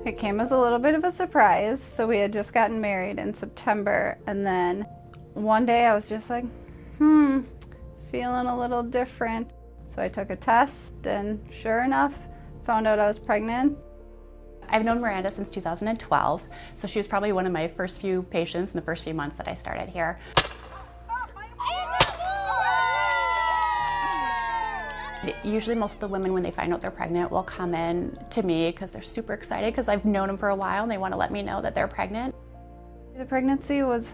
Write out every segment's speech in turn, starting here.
It came as a little bit of a surprise. So we had just gotten married in September, and then one day I was just like, feeling a little different. So I took a test, and sure enough, found out I was pregnant. I've known Miranda since 2012, so she was probably one of my first few patients in the first few months that I started here. Usually most of the women, when they find out they're pregnant, will come in to me because they're super excited because I've known them for a while and they want to let me know that they're pregnant. The pregnancy was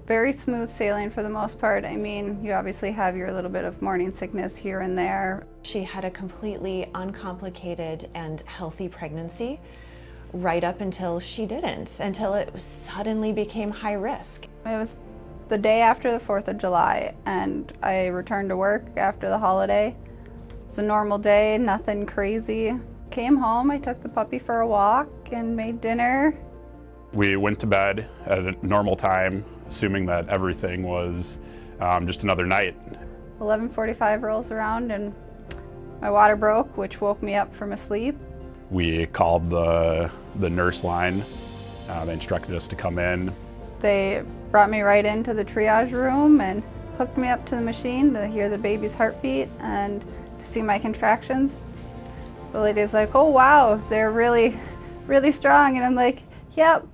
very smooth sailing for the most part. I mean, you obviously have your little bit of morning sickness here and there. She had a completely uncomplicated and healthy pregnancy right up until she didn't, until it suddenly became high risk. It was the day after the 4th of July, and I returned to work after the holiday. It was a normal day, nothing crazy. Came home, I took the puppy for a walk and made dinner. We went to bed at a normal time, assuming that everything was just another night. 11:45 rolls around and my water broke, which woke me up from a sleep. We called the nurse line. They instructed us to come in. They brought me right into the triage room and hooked me up to the machine to hear the baby's heartbeat and to see my contractions. The lady's like, "Oh wow, they're really, really strong," and I'm like, "Yep,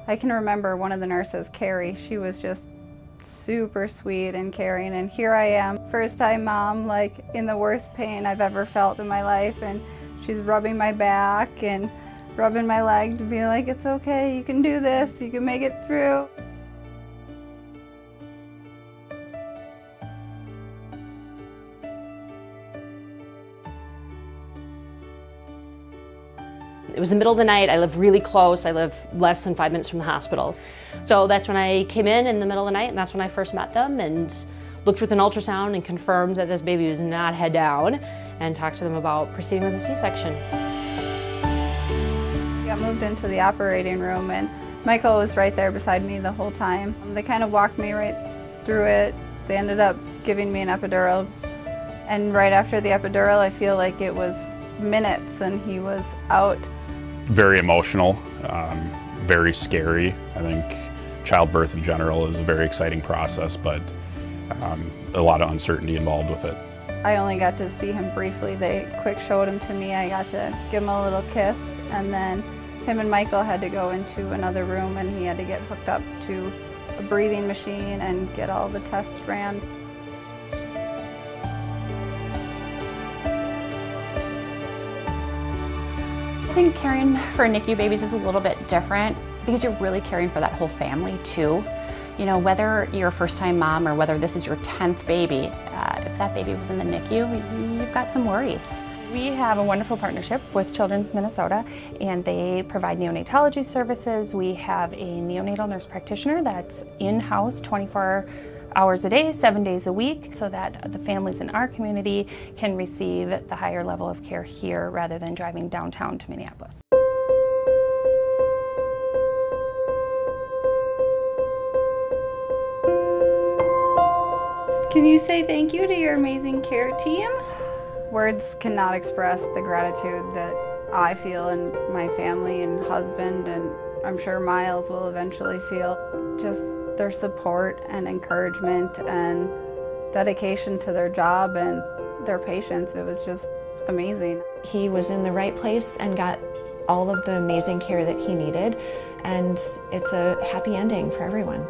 I can remember one of the nurses, Carrie, she was just super sweet and caring, and here I am, first time mom, like in the worst pain I've ever felt in my life, and she's rubbing my back and rubbing my leg to be like, "It's okay, you can do this, you can make it through." It was the middle of the night. I live really close. I live less than 5 minutes from the hospital. So that's when I came in the middle of the night, and that's when I first met them and looked with an ultrasound and confirmed that this baby was not head down and talked to them about proceeding with a C-section. I got moved into the operating room, and Michael was right there beside me the whole time. They kind of walked me right through it. They ended up giving me an epidural, and right after the epidural I feel like it was minutes and he was out. Very emotional, very scary. I think childbirth in general is a very exciting process, but a lot of uncertainty involved with it. I only got to see him briefly. They quick showed him to me. I got to give him a little kiss, and then him and Michael had to go into another room and he had to get hooked up to a breathing machine and get all the tests ran. I think caring for NICU babies is a little bit different because you're really caring for that whole family too. You know, whether you're a first-time mom or whether this is your 10th baby, if that baby was in the NICU, you've got some worries. We have a wonderful partnership with Children's Minnesota, and they provide neonatology services. We have a neonatal nurse practitioner that's in-house 24 hours a day, 7 days a week, so that the families in our community can receive the higher level of care here rather than driving downtown to Minneapolis. Can you say thank you to your amazing care team? Words cannot express the gratitude that I feel and my family and husband, and I'm sure Miles will eventually feel. Just their support and encouragement and dedication to their job and their patients. It was just amazing. He was in the right place and got all of the amazing care that he needed, and it's a happy ending for everyone.